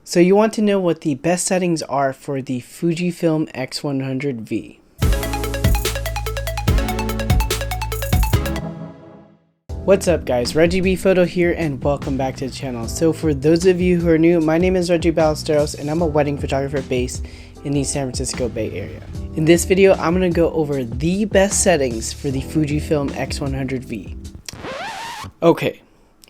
So you want to know what the best settings are for the Fujifilm X100V. What's up guys, Reggie B Photo here and welcome back to the channel. So for those of you who are new, my name is Reggie Ballesteros and I'm a wedding photographer based in the San Francisco Bay Area. In this video, I'm going to go over the best settings for the Fujifilm X100V. Okay,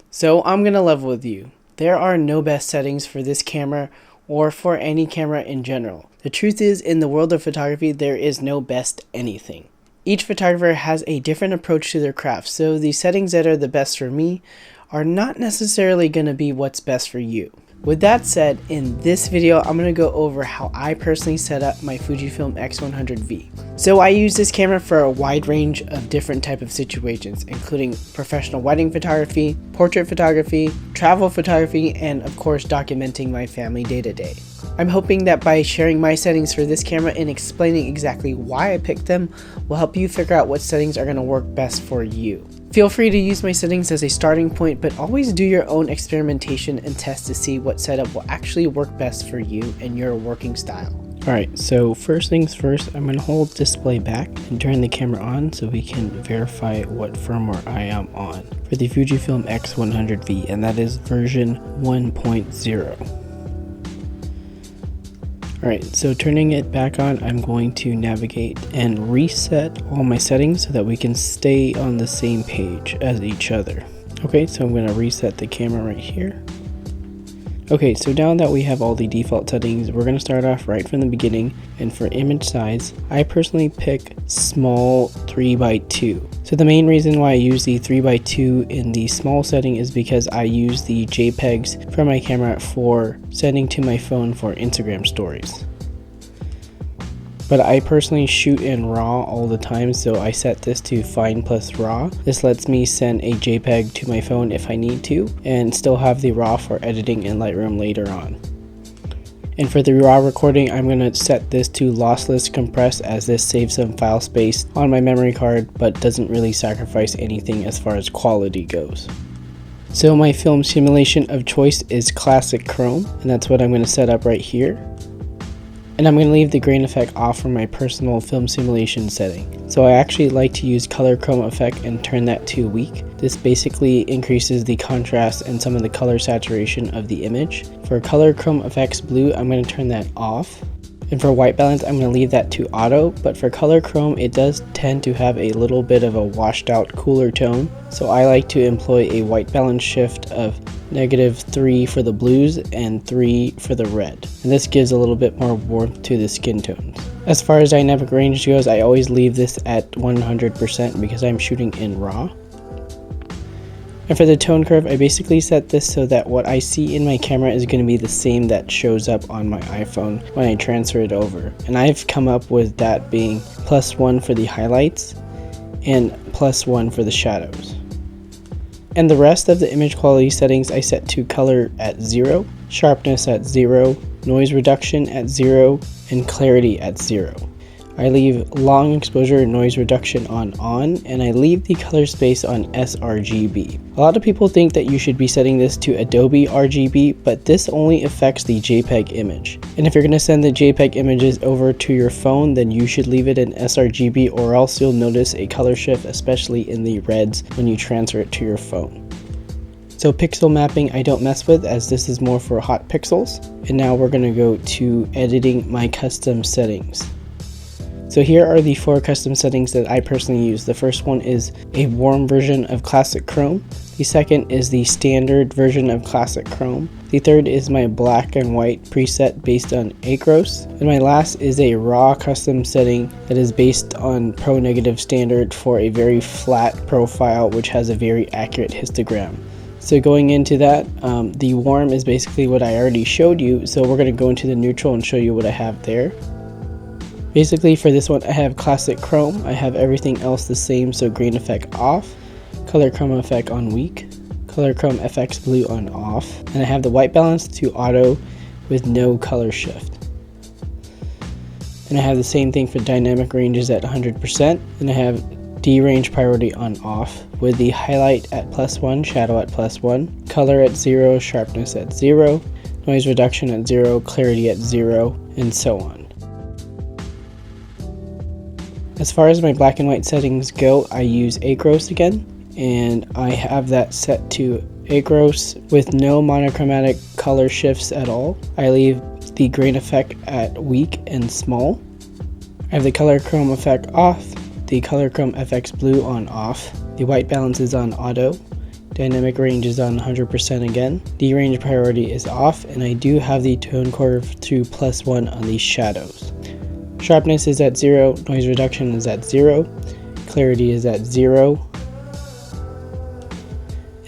so I'm going to level with you. There are no best settings for this camera or for any camera in general. The truth is, in the world of photography, there is no best anything. Each photographer has a different approach to their craft, so the settings that are the best for me are not necessarily going to be what's best for you. With that said, in this video, I'm going to go over how I personally set up my Fujifilm X100V. So I use this camera for a wide range of different type of situations, including professional wedding photography, portrait photography, travel photography, and of course documenting my family day to day. I'm hoping that by sharing my settings for this camera and explaining exactly why I picked them will help you figure out what settings are going to work best for you. Feel free to use my settings as a starting point, but always do your own experimentation and test to see what setup will actually work best for you and your working style. Alright, so first things first, I'm going to hold display back and turn the camera on so we can verify what firmware I am on for the Fujifilm X100V, and that is version 1.0. Alright, so turning it back on, I'm going to navigate and reset all my settings so that we can stay on the same page as each other. Okay, so I'm going to reset the camera right here. Okay, so now that we have all the default settings, we're going to start off right from the beginning, and for image size, I personally pick small 3x2. So the main reason why I use the 3x2 in the small setting is because I use the JPEGs from my camera for sending to my phone for Instagram stories. But I personally shoot in RAW all the time, so I set this to Fine plus RAW. This lets me send a JPEG to my phone if I need to, and still have the RAW for editing in Lightroom later on. And for the RAW recording, I'm going to set this to lossless compress, as this saves some file space on my memory card, but doesn't really sacrifice anything as far as quality goes. So my film simulation of choice is classic chrome, and that's what I'm going to set up right here. And I'm going to leave the grain effect off for my personal film simulation setting. So I actually like to use color chrome effect and turn that to weak. This basically increases the contrast and some of the color saturation of the image. For color chrome effects blue, I'm going to turn that off. And for white balance, I'm going to leave that to auto, but for color chrome, it does tend to have a little bit of a washed out cooler tone. So I like to employ a white balance shift of -3 for the blues and 3 for the red. And this gives a little bit more warmth to the skin tones. As far as dynamic range goes, I always leave this at 100% because I'm shooting in RAW. And for the tone curve, I basically set this so that what I see in my camera is going to be the same that shows up on my iPhone when I transfer it over. And I've come up with that being +1 for the highlights and +1 for the shadows. And the rest of the image quality settings I set to color at 0, sharpness at 0, noise reduction at 0, and clarity at 0. I leave long exposure noise reduction on, and I leave the color space on sRGB. A lot of people think that you should be setting this to Adobe RGB, but this only affects the JPEG image. And if you're going to send the JPEG images over to your phone, then you should leave it in sRGB, or else you'll notice a color shift, especially in the reds when you transfer it to your phone. So pixel mapping I don't mess with, as this is more for hot pixels. And now we're going to go to editing my custom settings. So here are the 4 custom settings that I personally use. The first one is a warm version of classic chrome. The second is the standard version of classic chrome. The third is my black and white preset based on Acros. And my last is a raw custom setting that is based on Pro Negative standard for a very flat profile which has a very accurate histogram. So going into that, the warm is basically what I already showed you, so we're going to go into the neutral and show you what I have there. Basically for this one I have classic chrome, I have everything else the same, so grain effect off, color chrome effect on weak, color chrome FX blue on off, and I have the white balance to auto with no color shift. And I have the same thing for dynamic ranges at 100%, and I have D-range priority on off with the highlight at +1, shadow at +1, color at 0, sharpness at 0, noise reduction at 0, clarity at 0, and so on. As far as my black and white settings go, I use acros again, and I have that set to acros with no monochromatic color shifts at all. I leave the grain effect at weak and small. I have the color chrome effect off, the color chrome FX blue on off, the white balance is on auto, dynamic range is on 100% again, the range priority is off, and I do have the tone curve to +1 on these shadows. Sharpness is at 0, noise reduction is at 0, clarity is at 0.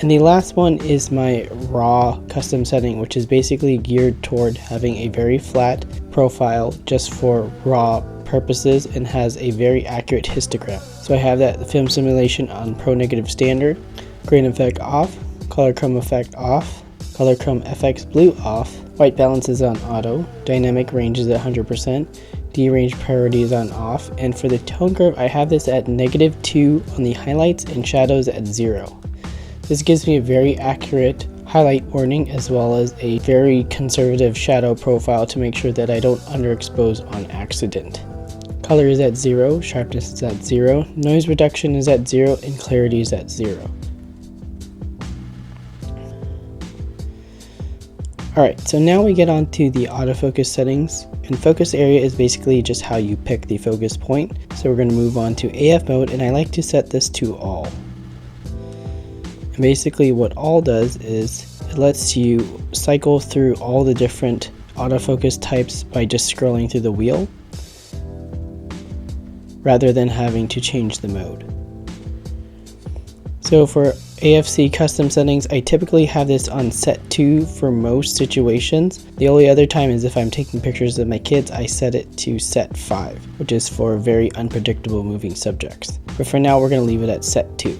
And the last one is my raw custom setting, which is basically geared toward having a very flat profile just for raw purposes and has a very accurate histogram. So I have that film simulation on Pro Negative Standard, grain effect off, color chrome effect off, color chrome FX blue off, white balance is on auto, dynamic range is at 100%, D-range priority is on off, and for the tone curve I have this at -2 on the highlights and shadows at 0. This gives me a very accurate highlight warning as well as a very conservative shadow profile to make sure that I don't underexpose on accident. Color is at 0, sharpness is at 0, noise reduction is at 0, and clarity is at 0. Alright, so now we get on to the autofocus settings, and focus area is basically just how you pick the focus point. So we're going to move on to AF mode, and I like to set this to all. And basically what all does is it lets you cycle through all the different autofocus types by just scrolling through the wheel, rather than having to change the mode. So for AFC custom settings, I typically have this on set 2 for most situations. The only other time is if I'm taking pictures of my kids, I set it to set 5, which is for very unpredictable moving subjects. But for now, we're going to leave it at set 2.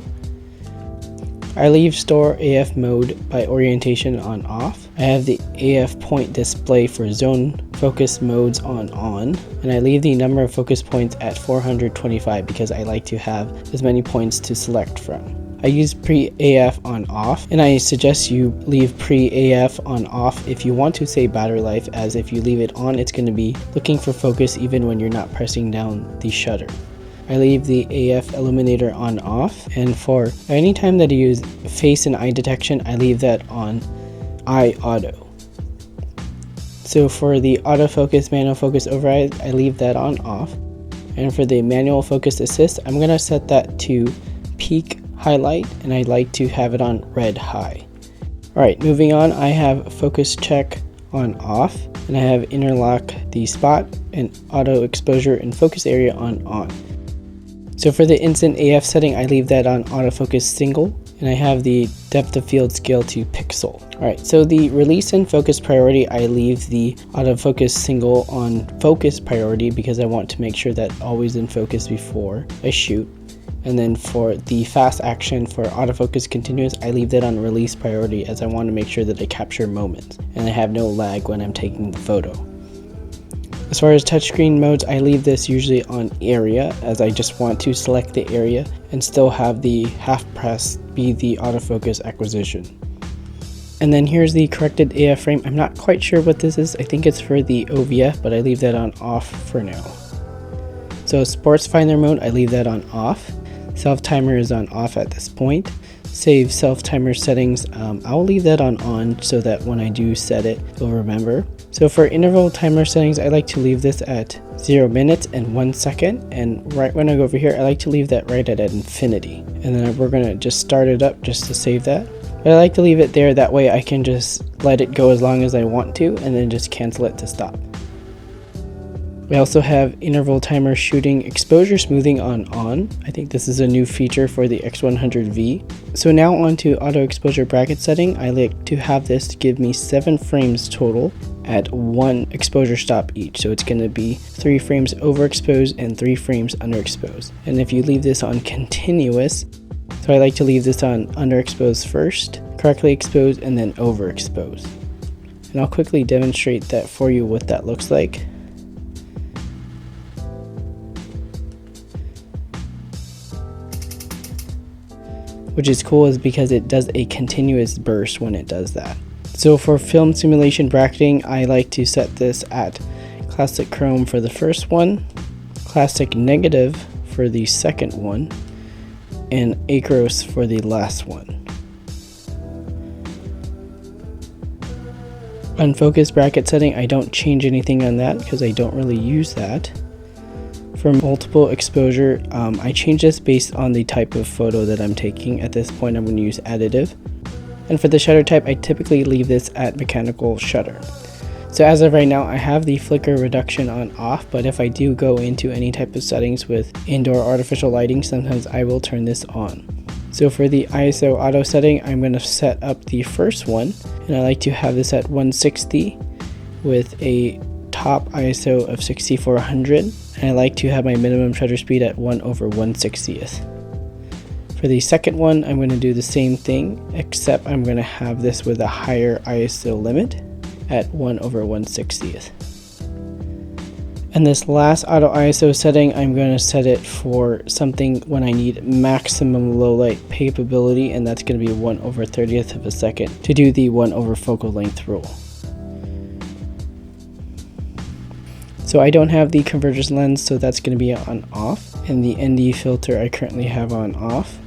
I leave store AF mode by orientation on off. I have the AF point display for zone focus modes on, and I leave the number of focus points at 425 because I like to have as many points to select from. I use pre-AF on off, and I suggest you leave pre-AF on off if you want to save battery life, as if you leave it on, it's going to be looking for focus even when you're not pressing down the shutter. I leave the AF illuminator on off, and for any time that I use face and eye detection, I leave that on eye auto. So for the autofocus manual focus override, I leave that on off, and for the manual focus assist, I'm going to set that to peak highlight, and I like to have it on red high. Alright, moving on, I have focus check on off, and I have interlock the spot and auto exposure and focus area on. So for the instant AF setting, I leave that on autofocus single, and I have the depth of field scale to pixel. Alright, so the release and focus priority, I leave the autofocus single on focus priority because I want to make sure that always in focus before I shoot. And then for the fast action for autofocus continuous, I leave that on release priority as I want to make sure that I capture moments and I have no lag when I'm taking the photo. As far as touchscreen modes, I leave this usually on area as I just want to select the area and still have the half press be the autofocus acquisition. And then here's the corrected AF frame. I'm not quite sure what this is. I think it's for the OVF, but I leave that on off for now. So sports finder mode, I leave that on off. Self timer is on off at this point. Save self timer settings, I'll leave that on so that when I do set it, you'll remember. So for interval timer settings, I like to leave this at 0 minutes and 1 second. And right when I go over here, I like to leave that right at infinity. And then we're gonna just start it up just to save that. But I like to leave it there, that way I can just let it go as long as I want to and then just cancel it to stop. We also have interval timer shooting exposure smoothing on. I think this is a new feature for the X100V. So now on to auto exposure bracket setting. I like to have this give me 7 frames total at 1 exposure stop each. So it's going to be 3 frames overexposed and 3 frames underexposed. And if you leave this on continuous, so I like to leave this on underexposed first, correctly exposed, and then overexposed. And I'll quickly demonstrate that for you what that looks like. Which is cool is because it does a continuous burst when it does that. So for film simulation bracketing, I like to set this at classic chrome for the first one, classic negative for the second one, and acros for the last one. Unfocus bracket setting, I don't change anything on that because I don't really use that. For multiple exposure, I change this based on the type of photo that I'm taking. At this point, I'm going to use additive. And for the shutter type, I typically leave this at mechanical shutter. So as of right now, I have the flicker reduction on off, but if I do go into any type of settings with indoor artificial lighting, sometimes I will turn this on. So for the ISO auto setting, I'm going to set up the first one, and I like to have this at 160 with a top ISO of 6400, and I like to have my minimum shutter speed at 1/160th. For the second one, I'm going to do the same thing, except I'm going to have this with a higher ISO limit at 1/160th. And this last auto ISO setting, I'm going to set it for something when I need maximum low light capability, and that's going to be 1/30th of a second to do the 1/4 focal length rule. So I don't have the convergence lens, so that's going to be on off, and the ND filter I currently have on off.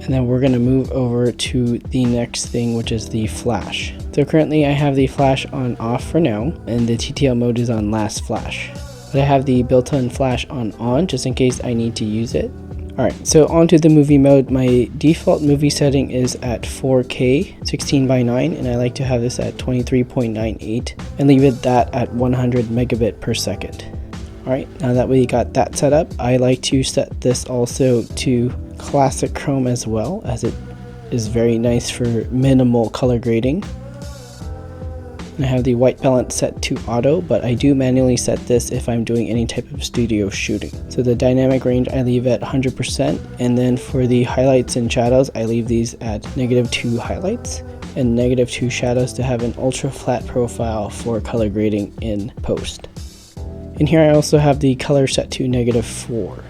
And then we're going to move over to the next thing, which is the flash. So currently I have the flash on off for now, and the TTL mode is on last flash. But I have the built-in flash on just in case I need to use it. Alright, so onto the movie mode. My default movie setting is at 4K 16:9, and I like to have this at 23.98 and leave it that at 100 megabit per second. Alright, now that we got that set up, I like to set this also to classic chrome as well, as it is very nice for minimal color grading. And I have the white balance set to auto, but I do manually set this if I'm doing any type of studio shooting. So the dynamic range I leave at 100%, and then for the highlights and shadows I leave these at -2 highlights and -2 shadows to have an ultra flat profile for color grading in post. And here I also have the color set to -4.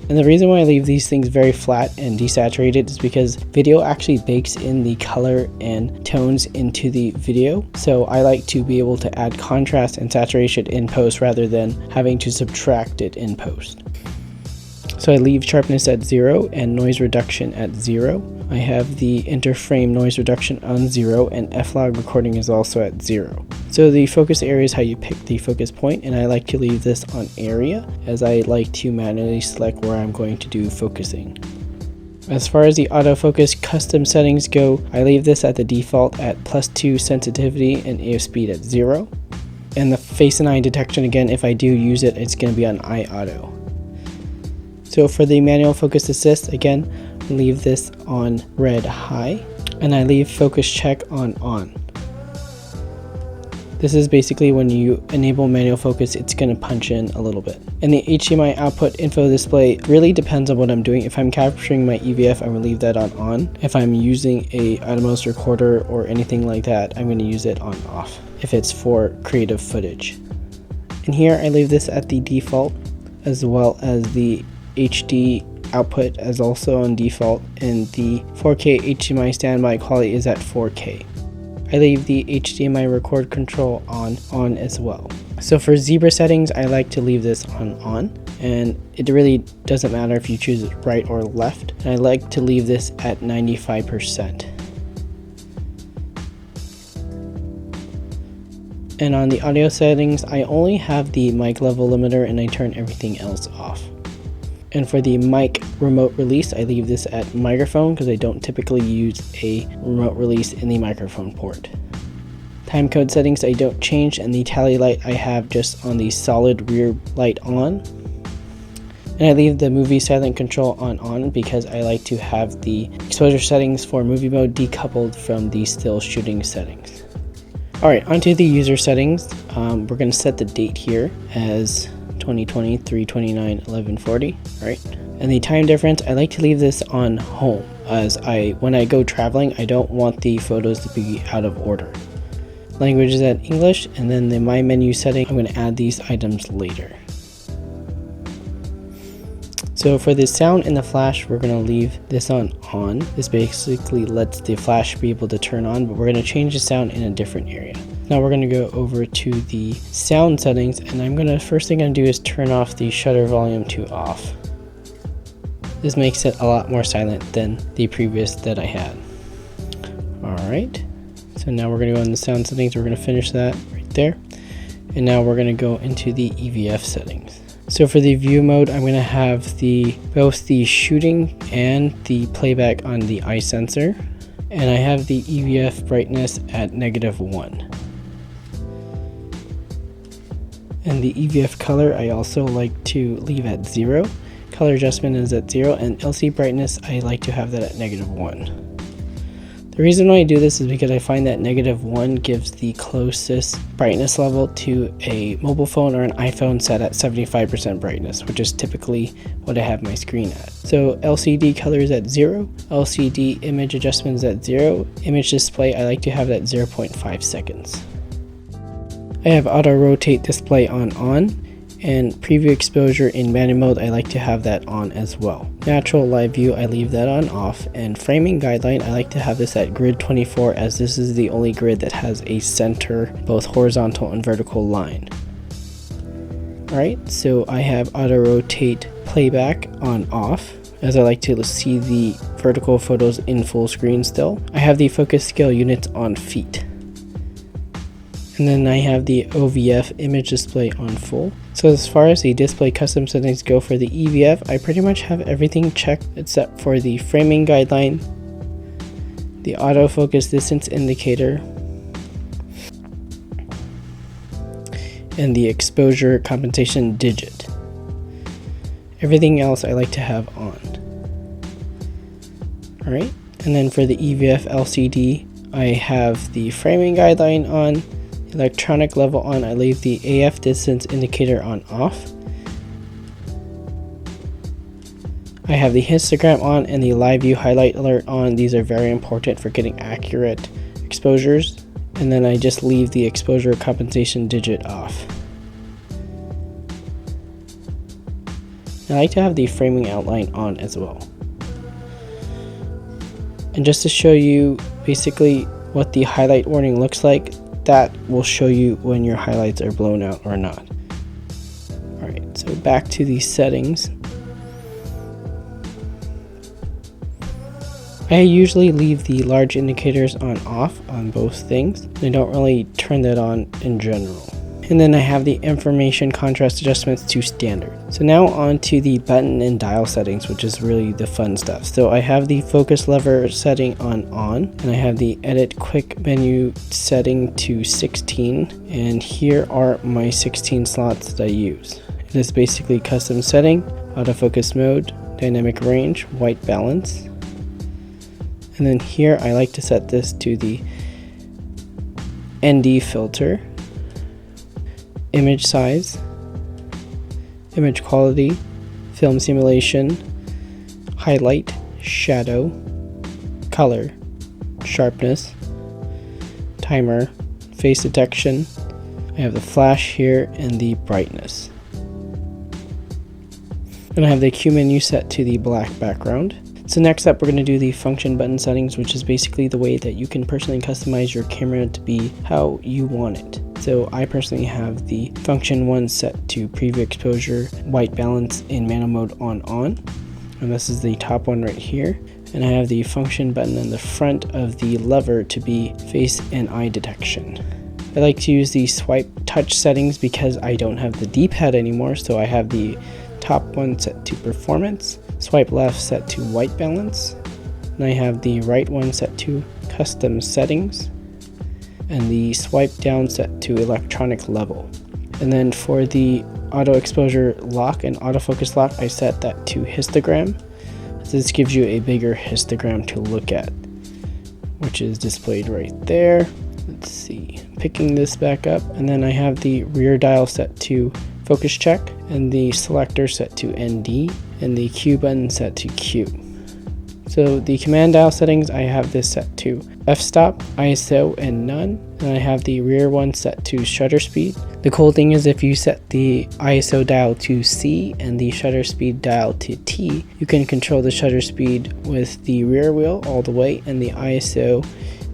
And the reason why I leave these things very flat and desaturated is because video actually bakes in the color and tones into the video. So I like to be able to add contrast and saturation in post rather than having to subtract it in post. So I leave sharpness at 0 and noise reduction at 0. I have the interframe noise reduction on 0, and F-log recording is also at 0. So the focus area is how you pick the focus point, and I like to leave this on area as I like to manually select where I'm going to do focusing. As far as the autofocus custom settings go, I leave this at the default at +2 sensitivity and AF speed at 0. And the face and eye detection, again, if I do use it, it's going to be on eye auto. So for the manual focus assist, again, leave this on red high, and I leave focus check on. This is basically when you enable manual focus, it's going to punch in a little bit. And the HDMI output info display really depends on what I'm doing. If I'm capturing my EVF, I'm going to leave that on. If I'm using a Atomos recorder or anything like that, I'm going to use it on off if it's for creative footage. And here I leave this at the default, as well as the HD output as also on default, and the 4K HDMI standby quality is at 4K. I leave the HDMI record control on as well. So for zebra settings, I like to leave this on, and it really doesn't matter if you choose it right or left. And I like to leave this at 95%. And on the audio settings, I only have the mic level limiter and I turn everything else off. And for the mic remote release, I leave this at microphone because I don't typically use a remote release in the microphone port. Timecode settings I don't change, and the tally light I have just on the solid rear light on. And I leave the movie silent control on because I like to have the exposure settings for movie mode decoupled from the still shooting settings. Alright, onto the user settings. We're going to set the date here as 2020 3/29/1140, right? And the time difference, I like to leave this on home, as when I go traveling, I don't want the photos to be out of order. Language is at English, and then the My Menu setting, I'm going to add these items later. So for the sound in the flash, we're going to leave this on. This basically lets the flash be able to turn on, but we're going to change the sound in a different area. Now we're going to go over to the sound settings, and first thing I'm going to do is turn off the shutter volume to off. This makes it a lot more silent than the previous that I had. Alright, so now we're going to go in the sound settings. We're going to finish that right there. And now we're going to go into the EVF settings. So for the view mode, I'm going to have both the shooting and the playback on the eye sensor. And I have the EVF brightness at -1. And the EVF color I also like to leave at 0. Color adjustment is at 0, and LCD brightness I like to have that at -1. The reason why I do this is because I find that -1 gives the closest brightness level to a mobile phone or an iPhone set at 75% brightness, which is typically what I have my screen at. So LCD color is at 0, LCD image adjustment is at 0, image display I like to have it at 0.5 seconds. I have auto rotate display on, and preview exposure in manual mode I like to have that on as well. Natural live view I leave that on off, and framing guideline I like to have this at grid 24, as this is the only grid that has a center both horizontal and vertical line. Alright, so I have auto rotate playback on off, as I like to see the vertical photos in full screen still. I have the focus scale units on feet. And then I have the OVF image display on full. So as far as the display custom settings go for the EVF, I pretty much have everything checked except for the framing guideline, the autofocus distance indicator, and the exposure compensation digit. Everything else I like to have on. Alright, and then for the EVF LCD, I have the framing guideline on, electronic level on, I leave the AF distance indicator on off. I have the histogram on and the live view highlight alert on. These are very important for getting accurate exposures. And then I just leave the exposure compensation digit off. I like to have the framing outline on as well. And just to show you basically what the highlight warning looks like, that will show you when your highlights are blown out or not. Alright, so back to the settings. I usually leave the large indicators on off on both things. I don't really turn that on in general. And then I have the information contrast adjustments to standard. So now on to the button and dial settings, which is really the fun stuff. So I have the focus lever setting on, and I have the edit quick menu setting to 16, and here are my 16 slots that I use. It is basically custom setting, autofocus mode, dynamic range, white balance. And then here I like to set this to the ND filter, image size, image quality, film simulation, highlight, shadow, color, sharpness, timer, face detection. I have the flash here and the brightness. And I have the Q menu set to the black background. So next up, we're going to do the function button settings, which is basically the way that you can personally customize your camera to be how you want it. So I personally have the function 1 set to preview exposure, white balance in manual mode on, and this is the top one right here. And I have the function button in the front of the lever to be face and eye detection. I like to use the swipe touch settings because I don't have the D-pad anymore, so I have the top one set to performance, swipe left set to white balance, and I have the right one set to custom settings, and the swipe down set to electronic level. And then for the auto exposure lock and autofocus lock, I set that to histogram. This gives you a bigger histogram to look at, which is displayed right there. Let's see, picking this back up, and then I have the rear dial set to focus check, and the selector set to ND, and the Q button set to Q. So the command dial settings, I have this set to f-stop, ISO, and none. And I have the rear one set to shutter speed. The cool thing is if you set the ISO dial to C and the shutter speed dial to T, you can control the shutter speed with the rear wheel all the way and the ISO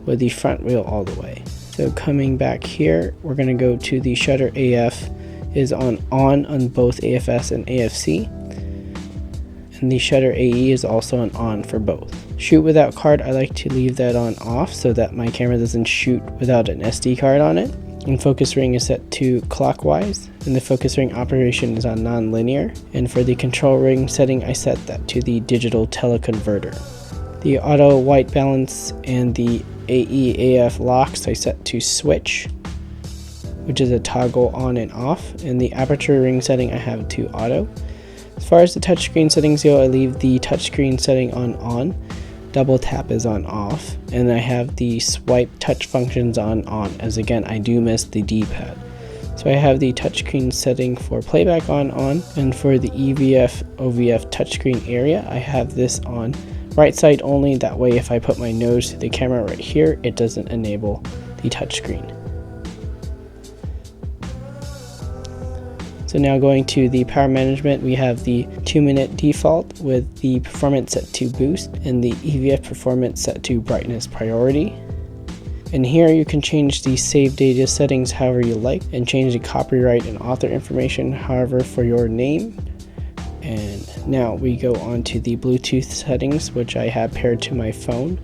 with the front wheel all the way. So coming back here, we're going to go to the shutter AF is on both AFS and AFC. And the shutter AE is also on for both. Shoot without card, I like to leave that on off so that my camera doesn't shoot without an SD card on it. And focus ring is set to clockwise, and the focus ring operation is on non-linear. And for the control ring setting, I set that to the digital teleconverter. The auto white balance and the AE/AF locks I set to switch, which is a toggle on and off, and the aperture ring setting I have to auto. As far as the touchscreen settings go, I leave the touchscreen setting on, double tap is on off, and I have the swipe touch functions on, as again I do miss the D-pad. So I have the touchscreen setting for playback on, and for the EVF OVF touchscreen area, I have this on right side only, that way if I put my nose to the camera right here, it doesn't enable the touchscreen. So now going to the power management, we have the 2-minute default with the performance set to boost and the EVF performance set to brightness priority. And here you can change the save data settings however you like and change the copyright and author information however for your name. And now we go on to the Bluetooth settings, which I have paired to my phone.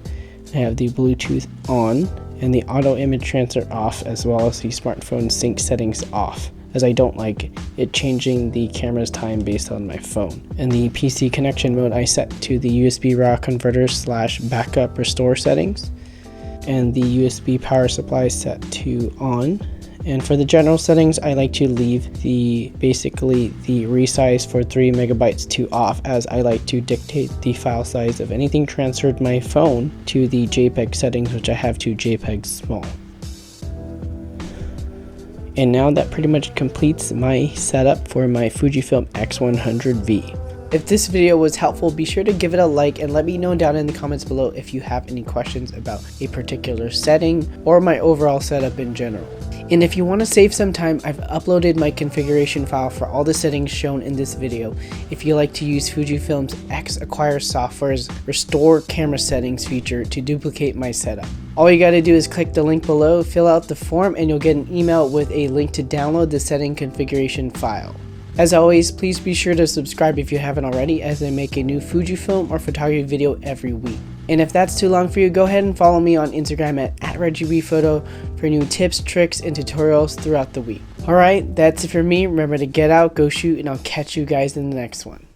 I have the Bluetooth on and the auto image transfer off, as well as the smartphone sync settings off, as I don't like it changing the camera's time based on my phone. And the PC connection mode I set to the USB raw converter / backup restore settings, and the USB power supply set to on. And for the general settings, I like to leave basically the resize for 3 megabytes to off, as I like to dictate the file size of anything transferred my phone to the JPEG settings, which I have to JPEG small. And now that pretty much completes my setup for my Fujifilm X100V. If this video was helpful, be sure to give it a like and let me know down in the comments below if you have any questions about a particular setting or my overall setup in general. And if you want to save some time, I've uploaded my configuration file for all the settings shown in this video if you like to use Fujifilm's X-Acquire software's Restore Camera Settings feature to duplicate my setup. All you gotta do is click the link below, fill out the form, and you'll get an email with a link to download the setting configuration file. As always, please be sure to subscribe if you haven't already, as I make a new Fujifilm or photography video every week. And if that's too long for you, go ahead and follow me on Instagram at ReggiePhoto for new tips, tricks, and tutorials throughout the week. Alright, that's it for me. Remember to get out, go shoot, and I'll catch you guys in the next one.